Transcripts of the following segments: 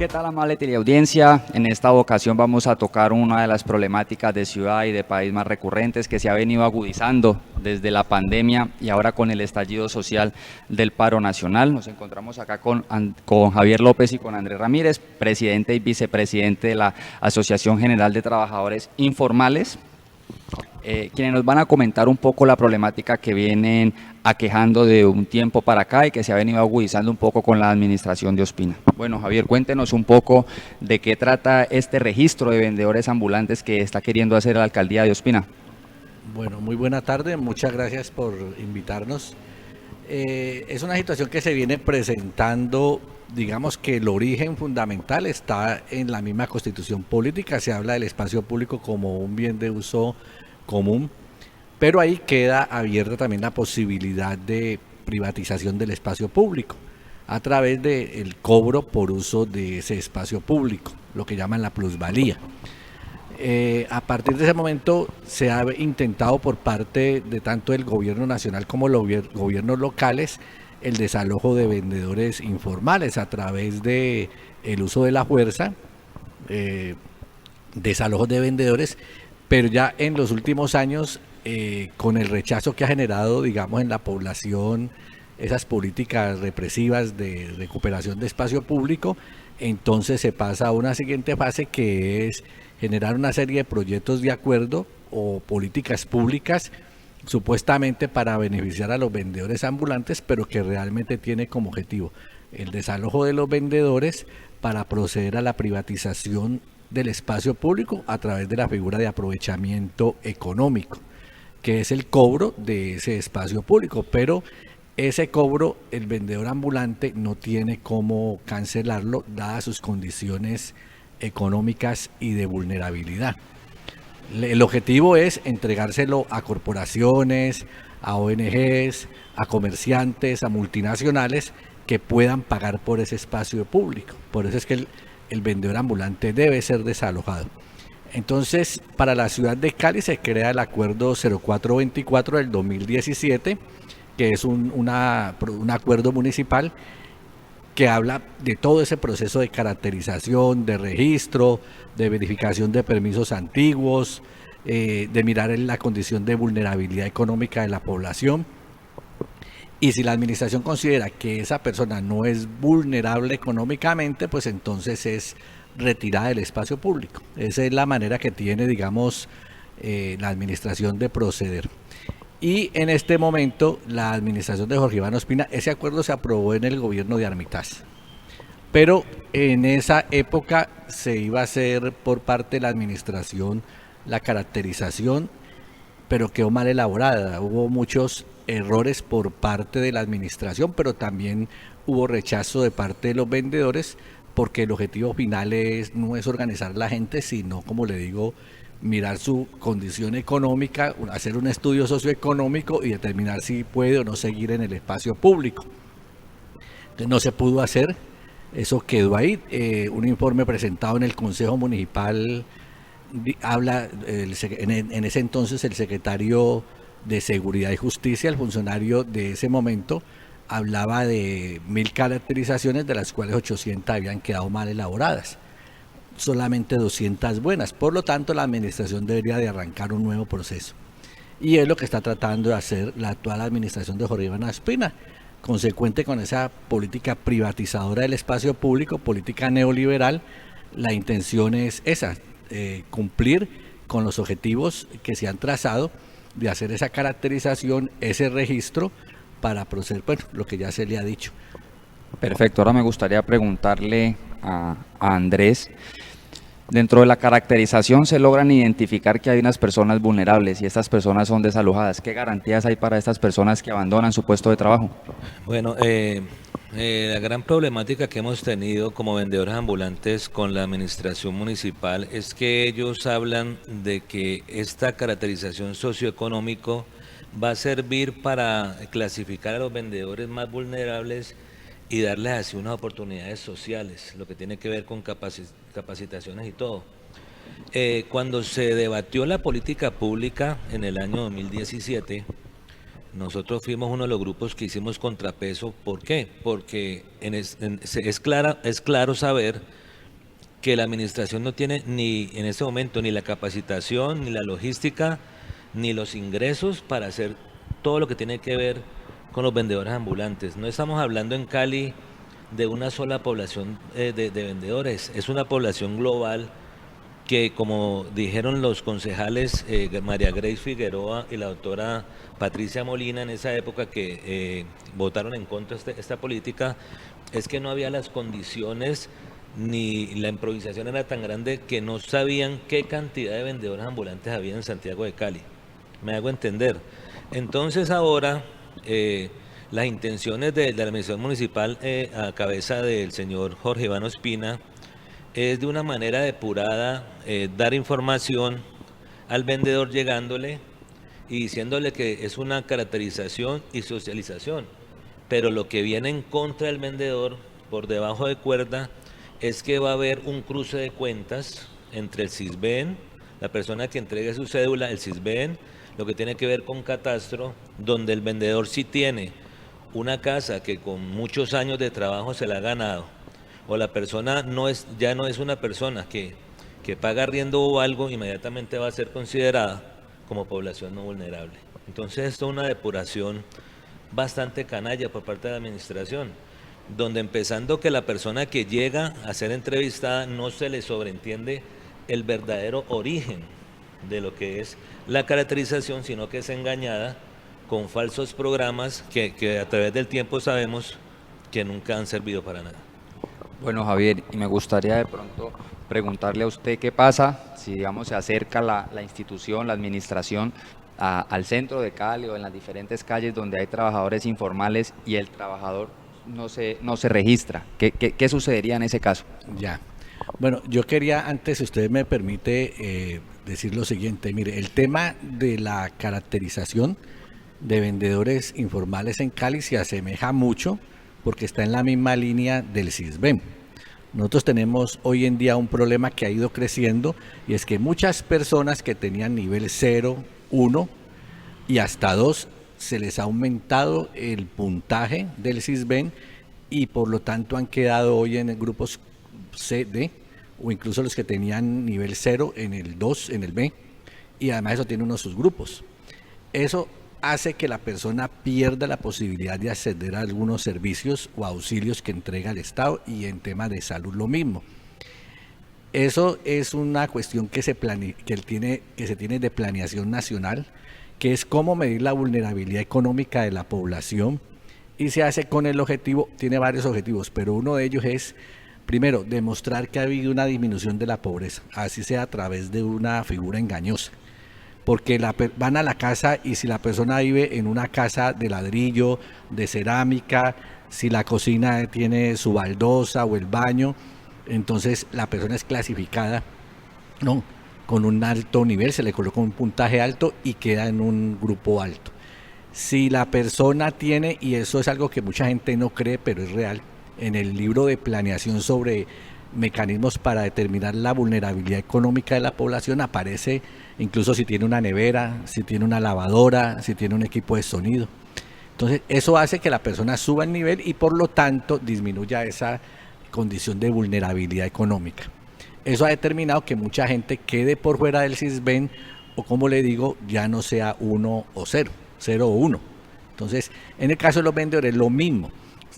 ¿qué tal, amable teleaudiencia? En esta ocasión vamos a tocar una de las problemáticas de ciudad y de país más recurrentes que se ha venido agudizando desde la pandemia y ahora con el estallido social del paro nacional. Nos encontramos acá con Javier López y con Andrés Ramírez, presidente y vicepresidente de la Asociación General de Trabajadores Informales, quienes nos van a comentar un poco la problemática que vienen aquejando de un tiempo para acá y que se ha venido agudizando un poco con la administración de Ospina. Bueno, Javier, cuéntenos un poco de qué trata este registro de vendedores ambulantes que está queriendo hacer la alcaldía de Ospina. Bueno, muy buena tarde, muchas gracias por invitarnos. Es una situación que se viene presentando, digamos que el origen fundamental está en la misma constitución política, se habla del espacio público como un bien de uso común, pero ahí queda abierta también la posibilidad de privatización del espacio público a través del cobro por uso de ese espacio público, lo que llaman la plusvalía. A partir de ese momento se ha intentado por parte de tanto el gobierno nacional como los gobiernos locales el desalojo de vendedores informales a través de el uso de la fuerza, desalojos de vendedores, pero ya en los últimos años, con el rechazo que ha generado, digamos, en la población esas políticas represivas de recuperación de espacio público, entonces se pasa a una siguiente fase que es generar una serie de proyectos de acuerdo o políticas públicas supuestamente para beneficiar a los vendedores ambulantes, pero que realmente tiene como objetivo el desalojo de los vendedores para proceder a la privatización del espacio público a través de la figura de aprovechamiento económico, que es el cobro de ese espacio público, pero ese cobro el vendedor ambulante no tiene cómo cancelarlo dadas sus condiciones económicas y de vulnerabilidad. El objetivo es entregárselo a corporaciones, a ONGs, a comerciantes, a multinacionales que puedan pagar por ese espacio público. Por eso es que el vendedor ambulante debe ser desalojado. Entonces, para la ciudad de Cali se crea el acuerdo 0424 del 2017, que es un acuerdo municipal que habla de todo ese proceso de caracterización, de registro, de verificación de permisos antiguos, de mirar en la condición de vulnerabilidad económica de la población. Y si la administración considera que esa persona no es vulnerable económicamente, pues entonces es retirada del espacio público. Esa es la manera que tiene, digamos, la administración de proceder. Y en este momento, la administración de Jorge Iván Ospina, ese acuerdo se aprobó en el gobierno de Armitage. Pero en esa época se iba a hacer por parte de la administración la caracterización, pero quedó mal elaborada. Hubo muchos errores por parte de la administración, pero también hubo rechazo de parte de los vendedores, porque el objetivo final no es organizar la gente, sino, como le digo, mirar su condición económica, hacer un estudio socioeconómico y determinar si puede o no seguir en el espacio público. Entonces no se pudo hacer, eso quedó ahí. Un informe presentado en el Consejo Municipal habla, en ese entonces el secretario de Seguridad y Justicia, el funcionario de ese momento, hablaba de 1000 caracterizaciones, de las cuales 800 habían quedado mal elaboradas, solamente 200 buenas. Por lo tanto, la administración debería de arrancar un nuevo proceso. Y es lo que está tratando de hacer la actual administración de Jorge Iván Ospina, consecuente con esa política privatizadora del espacio público, política neoliberal. La intención es esa, cumplir con los objetivos que se han trazado de hacer esa caracterización, ese registro para proceder, bueno, lo que ya se le ha dicho. Perfecto, ahora me gustaría preguntarle a Andrés. Dentro de la caracterización se logran identificar que hay unas personas vulnerables y estas personas son desalojadas. ¿Qué garantías hay para estas personas que abandonan su puesto de trabajo? Bueno, la gran problemática que hemos tenido como vendedores ambulantes con la administración municipal es que ellos hablan de que esta caracterización socioeconómico va a servir para clasificar a los vendedores más vulnerables y darles así unas oportunidades sociales, lo que tiene que ver con capacitaciones y todo. Cuando se debatió la política pública en el año 2017, nosotros fuimos uno de los grupos que hicimos contrapeso. ¿Por qué? Porque es claro saber que la administración no tiene ni en este momento ni la capacitación, ni la logística, ni los ingresos para hacer todo lo que tiene que ver con los vendedores ambulantes. No estamos hablando en Cali de una sola población de vendedores, es una población global que, como dijeron los concejales María Grace Figueroa y la doctora Patricia Molina en esa época que votaron en contra de esta política, es que no había las condiciones ni la improvisación era tan grande que no sabían qué cantidad de vendedores ambulantes había en Santiago de Cali. Me hago entender. Entonces ahora las intenciones de la administración municipal a cabeza del señor Jorge Iván Ospina es de una manera depurada dar información al vendedor llegándole y diciéndole que es una caracterización y socialización, pero lo que viene en contra del vendedor por debajo de cuerda es que va a haber un cruce de cuentas entre el CISBEN, la persona que entregue su cédula, el CISBEN, lo que tiene que ver con catastro, donde el vendedor sí tiene una casa que con muchos años de trabajo se la ha ganado, o la persona ya no es una persona que paga arriendo o algo, inmediatamente va a ser considerada como población no vulnerable. Entonces esto es una depuración bastante canalla por parte de la administración, donde empezando que la persona que llega a ser entrevistada no se le sobreentiende el verdadero origen de lo que es la caracterización, sino que es engañada con falsos programas que a través del tiempo sabemos que nunca han servido para nada. Bueno, Javier, y me gustaría de pronto preguntarle a usted qué pasa si, digamos, se acerca la institución, la administración al centro de Cali o en las diferentes calles donde hay trabajadores informales y el trabajador no se registra. ¿Qué sucedería en ese caso? Ya. Bueno, yo quería antes, si usted me permite, decir lo siguiente. Mire, el tema de la caracterización de vendedores informales en Cali se asemeja mucho porque está en la misma línea del CISBEN. Nosotros tenemos hoy en día un problema que ha ido creciendo y es que muchas personas que tenían nivel 0, 1 y hasta 2 se les ha aumentado el puntaje del CISBEN y por lo tanto han quedado hoy en grupos C, D o incluso los que tenían nivel 0 en el 2, en el B, y además eso tiene unos subgrupos. Eso hace que la persona pierda la posibilidad de acceder a algunos servicios o auxilios que entrega el Estado, y en tema de salud lo mismo. Eso es una cuestión que se tiene de planeación nacional, que es cómo medir la vulnerabilidad económica de la población, y se hace con el objetivo, tiene varios objetivos, pero uno de ellos es, primero, demostrar que ha habido una disminución de la pobreza, así sea a través de una figura engañosa. Porque van a la casa y si la persona vive en una casa de ladrillo, de cerámica, si la cocina tiene su baldosa o el baño, entonces la persona es clasificada, ¿no?, con un alto nivel, se le coloca un puntaje alto y queda en un grupo alto. Si la persona tiene, y eso es algo que mucha gente no cree, pero es real, en el libro de planeación sobre mecanismos para determinar la vulnerabilidad económica de la población aparece incluso si tiene una nevera, si tiene una lavadora, si tiene un equipo de sonido. Entonces eso hace que la persona suba el nivel y por lo tanto disminuya esa condición de vulnerabilidad económica. Eso ha determinado que mucha gente quede por fuera del CISBEN o, como le digo, ya no sea 1 o 0, 0 o 1. Entonces, en el caso de los vendedores, lo mismo.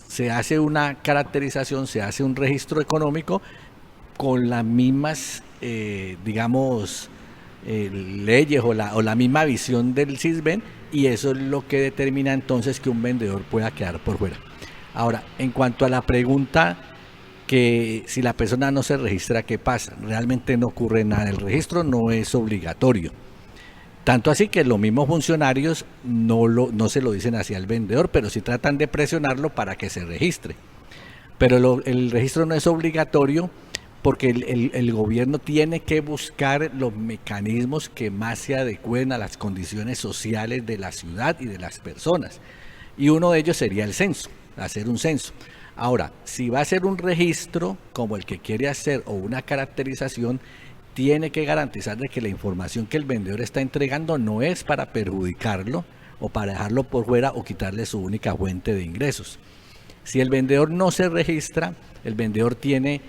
Se hace una caracterización, se hace un registro económico con las mismas, leyes o la misma visión del CISBEN, y eso es lo que determina entonces que un vendedor pueda quedar por fuera. Ahora, en cuanto a la pregunta que si la persona no se registra, ¿qué pasa? Realmente no ocurre nada, el registro no es obligatorio. Tanto así que los mismos funcionarios no se lo dicen hacia el vendedor, pero sí tratan de presionarlo para que se registre. Pero el registro no es obligatorio porque el gobierno tiene que buscar los mecanismos que más se adecúen a las condiciones sociales de la ciudad y de las personas. Y uno de ellos sería el censo, hacer un censo. Ahora, si va a ser un registro como el que quiere hacer o una caracterización, tiene que garantizar de que la información que el vendedor está entregando no es para perjudicarlo o para dejarlo por fuera o quitarle su única fuente de ingresos. Si el vendedor no se registra, el vendedor tiene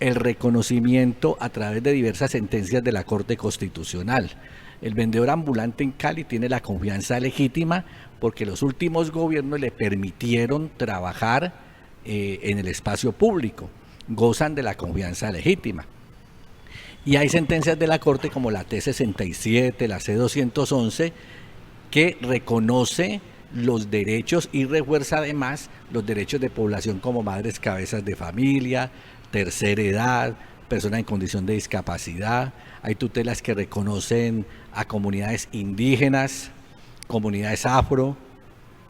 el reconocimiento a través de diversas sentencias de la Corte Constitucional. El vendedor ambulante en Cali tiene la confianza legítima porque los últimos gobiernos le permitieron trabajar en el espacio público, gozan de la confianza legítima. Y hay sentencias de la Corte como la T67, la C211, que reconoce los derechos y refuerza además los derechos de población como madres cabezas de familia, tercera edad, personas en condición de discapacidad. Hay tutelas que reconocen a comunidades indígenas, comunidades afro,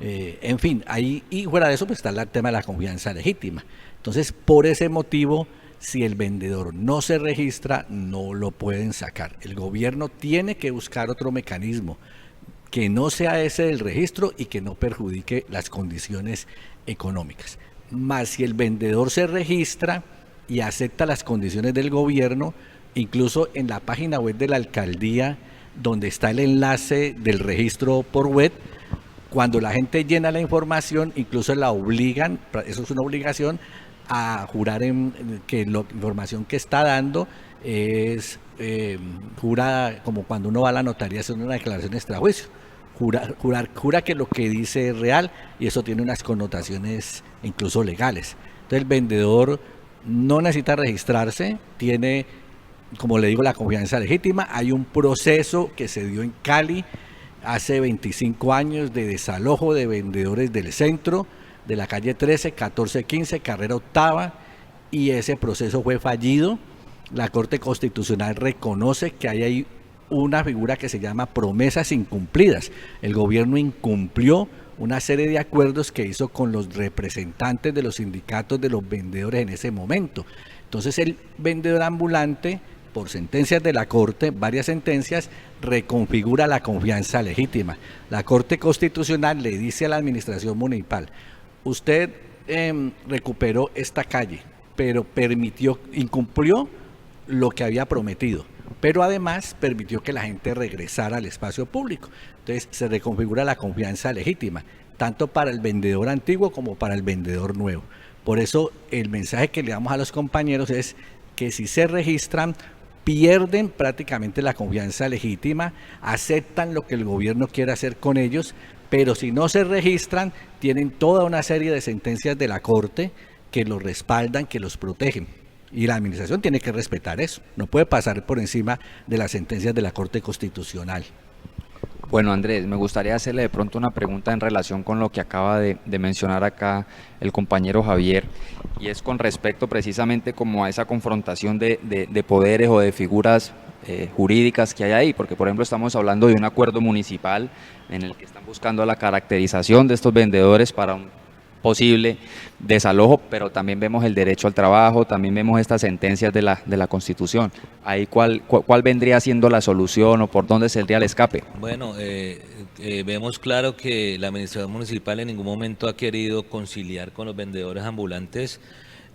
en fin, ahí, y fuera de eso pues está el tema de la confianza legítima. Entonces, por ese motivo, si el vendedor no se registra, no lo pueden sacar. El gobierno tiene que buscar otro mecanismo que no sea ese del registro y que no perjudique las condiciones económicas. Más si el vendedor se registra y acepta las condiciones del gobierno, incluso en la página web de la alcaldía, donde está el enlace del registro por web, cuando la gente llena la información, incluso la obligan, eso es una obligación, a jurar que la información que está dando es jura como cuando uno va a la notaría a hacer una declaración extrajuicio. Jura que lo que dice es real, y eso tiene unas connotaciones incluso legales. Entonces el vendedor no necesita registrarse, tiene, como le digo, la confianza legítima. Hay un proceso que se dio en Cali hace 25 años de desalojo de vendedores del centro, de la calle 13, 14, 15, carrera octava, y ese proceso fue fallido. La Corte Constitucional reconoce que hay ahí una figura que se llama promesas incumplidas. El gobierno incumplió una serie de acuerdos que hizo con los representantes de los sindicatos de los vendedores en ese momento. Entonces el vendedor ambulante, por sentencias de la Corte, varias sentencias, reconfigura la confianza legítima. La Corte Constitucional le dice a la administración municipal: usted recuperó esta calle, pero incumplió lo que había prometido, pero además permitió que la gente regresara al espacio público. Entonces se reconfigura la confianza legítima, tanto para el vendedor antiguo como para el vendedor nuevo. Por eso el mensaje que le damos a los compañeros es que si se registran, pierden prácticamente la confianza legítima, aceptan lo que el gobierno quiere hacer con ellos, pero si no se registran, tienen toda una serie de sentencias de la Corte que los respaldan, que los protegen. Y la administración tiene que respetar eso, no puede pasar por encima de las sentencias de la Corte Constitucional. Bueno, Andrés, me gustaría hacerle de pronto una pregunta en relación con lo que acaba de mencionar acá el compañero Javier, y es con respecto precisamente como a esa confrontación de poderes o de figuras jurídicas que hay ahí, porque por ejemplo estamos hablando de un acuerdo municipal en el que están buscando la caracterización de estos vendedores para un posible desalojo, pero también vemos el derecho al trabajo, también vemos estas sentencias de la Constitución. Ahí ¿cuál vendría siendo la solución o por dónde saldría el escape? Bueno, vemos claro que la administración municipal en ningún momento ha querido conciliar con los vendedores ambulantes.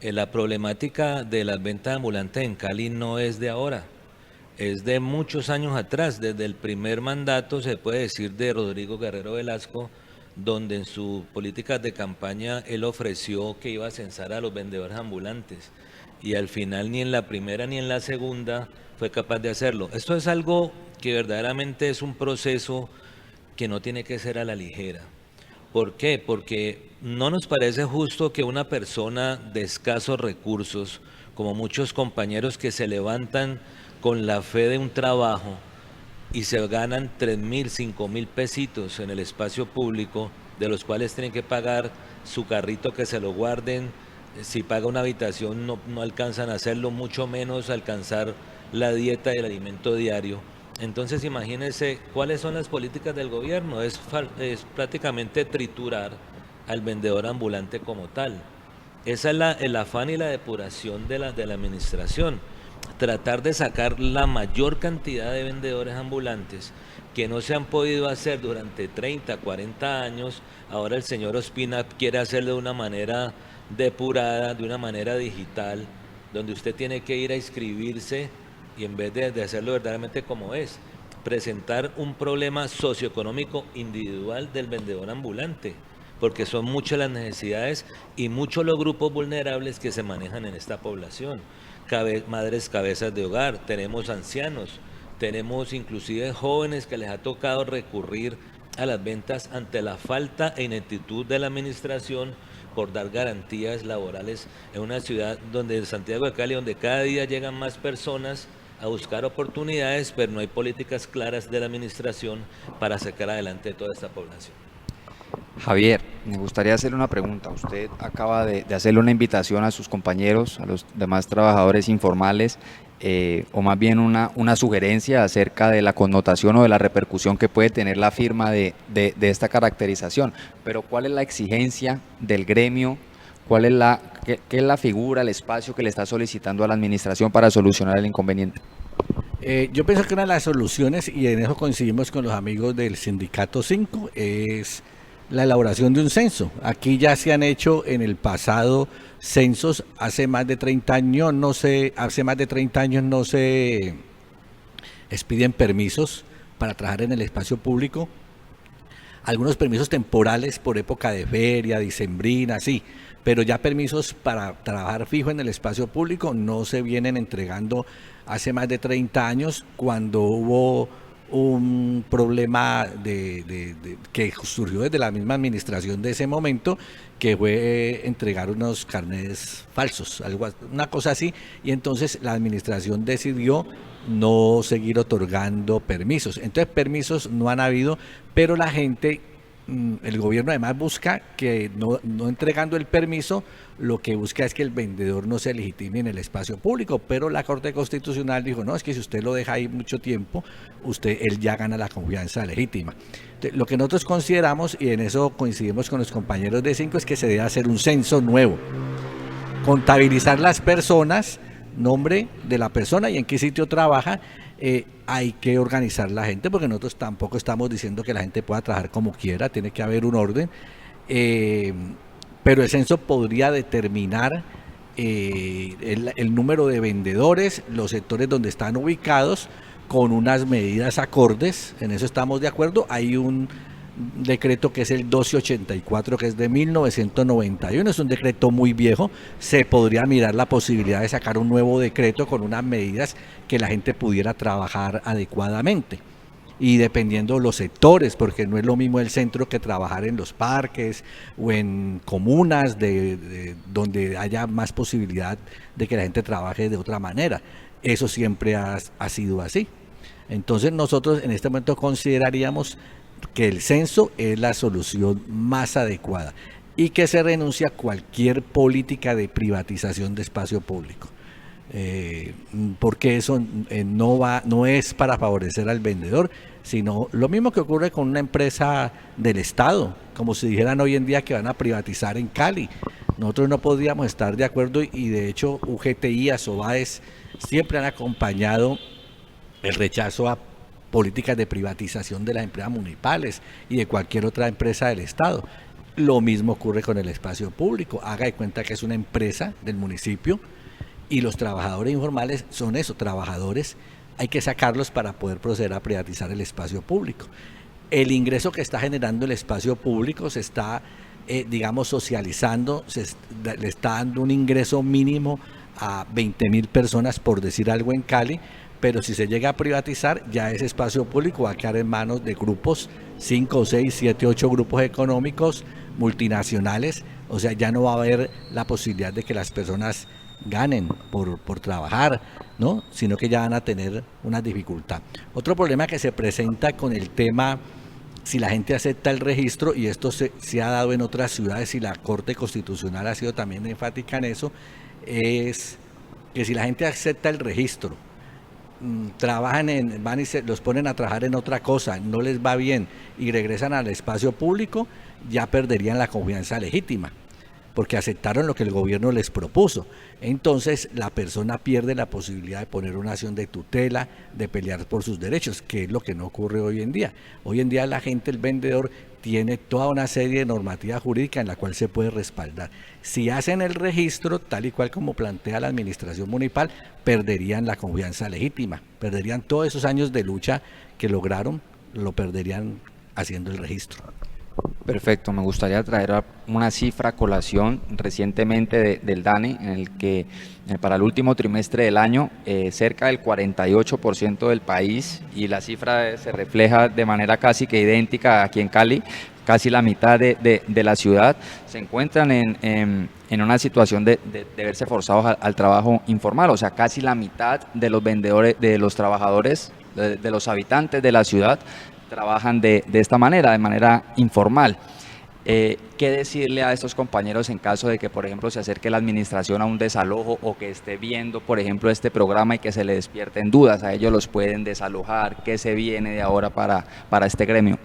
La problemática de las ventas ambulantes en Cali no es de ahora, es de muchos años atrás. Desde el primer mandato, se puede decir, de Rodrigo Guerrero Velasco, donde en sus políticas de campaña él ofreció que iba a censar a los vendedores ambulantes, y al final ni en la primera ni en la segunda fue capaz de hacerlo. Esto es algo que verdaderamente es un proceso que no tiene que ser a la ligera. ¿Por qué? Porque no nos parece justo que una persona de escasos recursos, como muchos compañeros que se levantan con la fe de un trabajo y se ganan 3.000, 5.000 pesitos en el espacio público, de los cuales tienen que pagar su carrito, que se lo guarden, si paga una habitación no alcanzan a hacerlo, mucho menos alcanzar la dieta y el alimento diario. Entonces imagínense cuáles son las políticas del gobierno, es prácticamente triturar al vendedor ambulante como tal. Esa es el afán y la depuración de la administración. Tratar de sacar la mayor cantidad de vendedores ambulantes que no se han podido hacer durante 30, 40 años. Ahora el señor Ospina quiere hacerlo de una manera depurada, de una manera digital, donde usted tiene que ir a inscribirse y en vez de hacerlo verdaderamente como es, presentar un problema socioeconómico individual del vendedor ambulante, porque son muchas las necesidades y muchos los grupos vulnerables que se manejan en esta población. madres cabezas de hogar, tenemos ancianos, tenemos inclusive jóvenes que les ha tocado recurrir a las ventas ante la falta e ineptitud de la administración por dar garantías laborales en una ciudad donde Santiago de Cali, donde cada día llegan más personas a buscar oportunidades, pero no hay políticas claras de la administración para sacar adelante toda esta población. Javier, me gustaría hacerle una pregunta. Usted acaba de hacerle una invitación a sus compañeros, a los demás trabajadores informales, o más bien una sugerencia acerca de la connotación o de la repercusión que puede tener la firma de esta caracterización. Pero ¿cuál es la exigencia del gremio? ¿Qué es la figura, el espacio que le está solicitando a la administración para solucionar el inconveniente? Yo pienso que una de las soluciones, y en eso coincidimos con los amigos del Sindicato 5, es la elaboración de un censo. Aquí ya se han hecho en el pasado censos, hace más de 30 años no se expiden permisos para trabajar en el espacio público. Algunos permisos temporales por época de feria, dicembrina, sí, pero ya permisos para trabajar fijo en el espacio público no se vienen entregando hace más de 30 años, cuando hubo un problema que surgió desde la misma administración de ese momento, que fue entregar unos carnets falsos, una cosa así, y entonces la administración decidió no seguir otorgando permisos. Entonces permisos no han habido, pero la gente, el gobierno además busca que no entregando el permiso, lo que busca es que el vendedor no se legitime en el espacio público, pero la Corte Constitucional dijo, no, es que si usted lo deja ahí mucho tiempo, él ya gana la confianza legítima. Entonces, lo que nosotros consideramos, y en eso coincidimos con los compañeros de 5, es que se debe hacer un censo nuevo, contabilizar las personas, nombre de la persona y en qué sitio trabaja. Hay que organizar la gente, porque nosotros tampoco estamos diciendo que la gente pueda trabajar como quiera, tiene que haber un orden, pero el censo podría determinar el número de vendedores, los sectores donde están ubicados, con unas medidas acordes. En eso estamos de acuerdo. Hay un decreto que es el 1284, que es de 1991, es un decreto muy viejo. Se podría mirar la posibilidad de sacar un nuevo decreto con unas medidas que la gente pudiera trabajar adecuadamente, y dependiendo los sectores, porque no es lo mismo el centro que trabajar en los parques o en comunas donde haya más posibilidad de que la gente trabaje de otra manera. Eso siempre ha sido así. Entonces nosotros en este momento consideraríamos que el censo es la solución más adecuada y que se renuncia a cualquier política de privatización de espacio público, porque eso no es para favorecer al vendedor, sino lo mismo que ocurre con una empresa del Estado, como si dijeran hoy en día que van a privatizar en Cali. Nosotros no podríamos estar de acuerdo, y de hecho UGTI, Asobaes siempre han acompañado el rechazo a políticas de privatización de las empresas municipales y de cualquier otra empresa del Estado. Lo mismo ocurre con el espacio público. Haga de cuenta que es una empresa del municipio y los trabajadores informales son eso, trabajadores. Hay que sacarlos para poder proceder a privatizar el espacio público. El ingreso que está generando el espacio público se está, socializando, le está dando un ingreso mínimo a 20.000 personas, por decir algo, en Cali. Pero si se llega a privatizar, ya ese espacio público va a quedar en manos de grupos, 5, 6, 7, 8 grupos económicos multinacionales. O sea, ya no va a haber la posibilidad de que las personas ganen por trabajar, ¿no? Sino que ya van a tener una dificultad. Otro problema que se presenta con el tema, si la gente acepta el registro, y esto se ha dado en otras ciudades y la Corte Constitucional ha sido también enfática en eso, es que si la gente acepta el registro, van y los ponen a trabajar en otra cosa, no les va bien y regresan al espacio público, ya perderían la confianza legítima, porque aceptaron lo que el gobierno les propuso. Entonces la persona pierde la posibilidad de poner una acción de tutela, de pelear por sus derechos, que es lo que no ocurre hoy en día. Hoy en día la gente, el vendedor, tiene toda una serie de normativa jurídica en la cual se puede respaldar. Si hacen el registro, tal y cual como plantea la administración municipal, perderían la confianza legítima, perderían todos esos años de lucha que lograron, lo perderían haciendo el registro. Perfecto, me gustaría traer una cifra a colación recientemente del DANE, en el que para el último trimestre del año cerca del 48% del país, y la cifra se refleja de manera casi que idéntica aquí en Cali, casi la mitad de la ciudad, se encuentran en una situación de verse forzados al trabajo informal, o sea, casi la mitad de los vendedores, de los trabajadores, de los habitantes de la ciudad, trabajan de esta manera, de manera informal. ¿Qué decirle a estos compañeros en caso de que, por ejemplo, se acerque la administración a un desalojo o que esté viendo, por ejemplo, este programa y que se le despierten dudas? ¿A ellos los pueden desalojar? ¿Qué se viene de ahora para este gremio?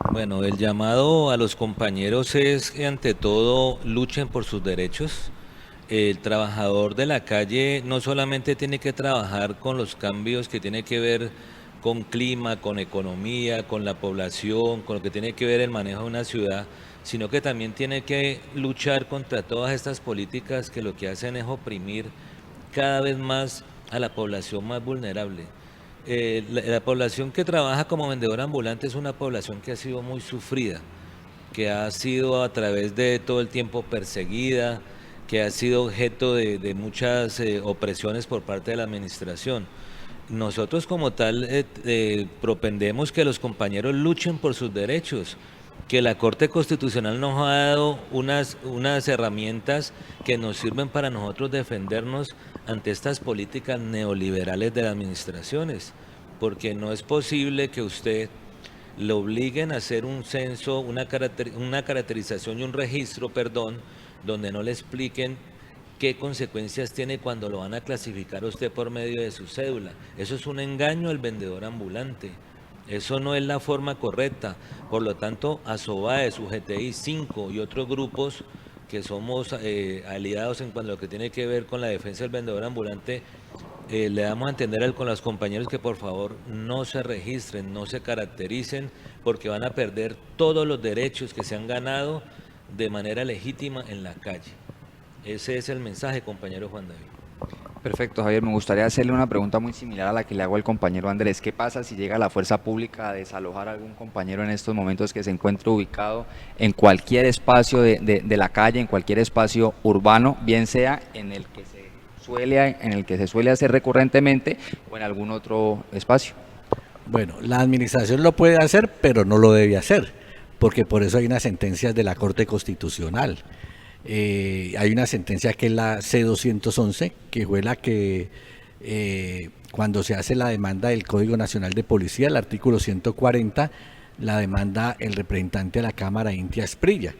Bueno, el llamado a los compañeros es que ante todo luchen por sus derechos. El trabajador de la calle no solamente tiene que trabajar con los cambios que tiene que ver con clima, con economía, con la población, con lo que tiene que ver el manejo de una ciudad, sino que también tiene que luchar contra todas estas políticas que lo que hacen es oprimir cada vez más a la población más vulnerable. La población que trabaja como vendedor ambulante es una población que ha sido muy sufrida, que ha sido a través de todo el tiempo perseguida, que ha sido objeto de muchas opresiones por parte de la administración. Nosotros como tal propendemos que los compañeros luchen por sus derechos, que la Corte Constitucional nos ha dado unas herramientas que nos sirven para nosotros defendernos ante estas políticas neoliberales de las administraciones, porque no es posible que usted lo obliguen a hacer un censo, una caracterización y un registro, perdón, donde no le expliquen qué consecuencias tiene cuando lo van a clasificar a usted por medio de su cédula. Eso es un engaño al vendedor ambulante. Eso no es la forma correcta. Por lo tanto, ASOBAE, UGTI 5 y otros grupos que somos aliados en cuanto a lo que tiene que ver con la defensa del vendedor ambulante, le damos a entender con los compañeros que por favor no se registren, no se caractericen, porque van a perder todos los derechos que se han ganado de manera legítima en la calle. Ese es el mensaje, compañero Juan David. Perfecto, Javier. Me gustaría hacerle una pregunta muy similar a la que le hago al compañero Andrés. ¿Qué pasa si llega la fuerza pública a desalojar a algún compañero en estos momentos que se encuentre ubicado en cualquier espacio de la calle, en cualquier espacio urbano, bien sea en el que se suele hacer recurrentemente o en algún otro espacio? Bueno, la administración lo puede hacer, pero no lo debe hacer, porque por eso hay unas sentencias de la Corte Constitucional. Hay una sentencia que es la C-211, que fue la que cuando se hace la demanda del Código Nacional de Policía, el artículo 140, la demanda el representante de la Cámara, Inti Asprilla.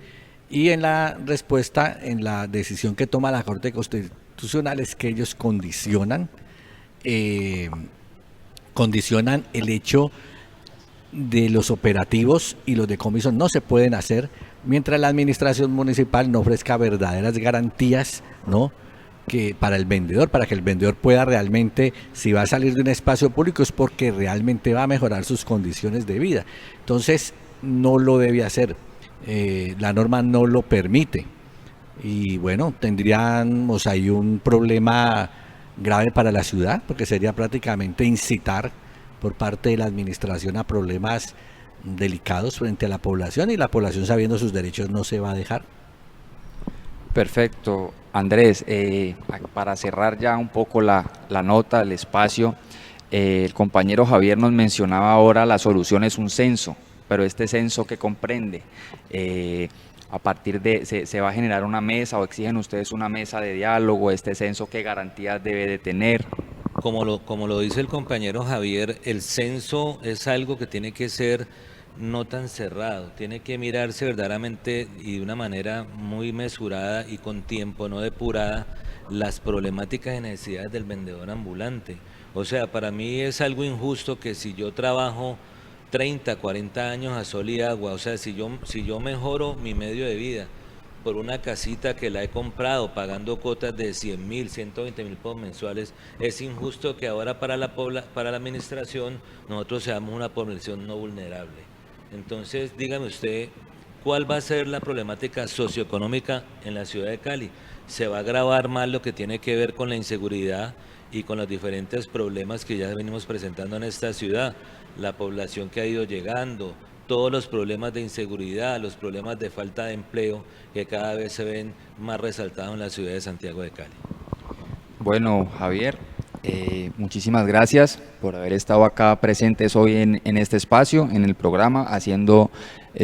Y en la respuesta, en la decisión que toma la Corte Constitucional es que ellos condicionan el hecho de los operativos y los decomisos no se pueden hacer mientras la administración municipal no ofrezca verdaderas garantías, ¿no?, que para el vendedor, para que el vendedor pueda realmente, si va a salir de un espacio público es porque realmente va a mejorar sus condiciones de vida. Entonces no lo debe hacer, la norma no lo permite y bueno, tendríamos ahí un problema grave para la ciudad, porque sería prácticamente incitar por parte de la administración a problemas delicados frente a la población, y la población, sabiendo sus derechos, no se va a dejar. Perfecto. Andrés, para cerrar ya un poco la nota, el espacio, el compañero Javier nos mencionaba ahora la solución es un censo, pero este censo ¿qué comprende? A partir de, ¿se va a generar una mesa o exigen ustedes una mesa de diálogo? ¿Este censo qué garantías debe de tener? Como lo dice el compañero Javier, el censo es algo que tiene que ser no tan cerrado, tiene que mirarse verdaderamente y de una manera muy mesurada y con tiempo, no depurada, las problemáticas y necesidades del vendedor ambulante. O sea, para mí es algo injusto que si yo trabajo 30, 40 años a sol y agua, o sea, si yo mejoro mi medio de vida por una casita que la he comprado pagando cuotas de 100.000, 120.000 pesos mensuales, es injusto que ahora para la administración nosotros seamos una población no vulnerable. Entonces, dígame usted, ¿cuál va a ser la problemática socioeconómica en la ciudad de Cali? Se va a agravar más lo que tiene que ver con la inseguridad y con los diferentes problemas que ya venimos presentando en esta ciudad, la población que ha ido llegando, todos los problemas de inseguridad, los problemas de falta de empleo que cada vez se ven más resaltados en la ciudad de Santiago de Cali. Bueno, Javier, muchísimas gracias por haber estado acá presentes hoy en este espacio, en el programa, haciendo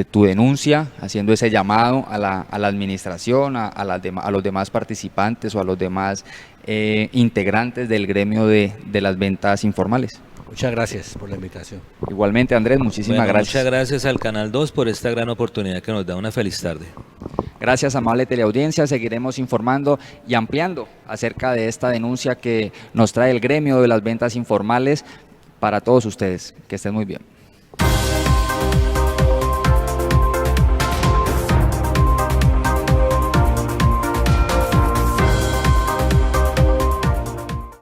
tu denuncia, haciendo ese llamado a la administración, a los demás participantes o a los demás integrantes del gremio de las ventas informales. Muchas gracias por la invitación. Igualmente, Andrés, muchísimas gracias. Muchas gracias al Canal 2 por esta gran oportunidad que nos da. Una feliz tarde. Gracias, amable teleaudiencia. Seguiremos informando y ampliando acerca de esta denuncia que nos trae el gremio de las ventas informales para todos ustedes. Que estén muy bien.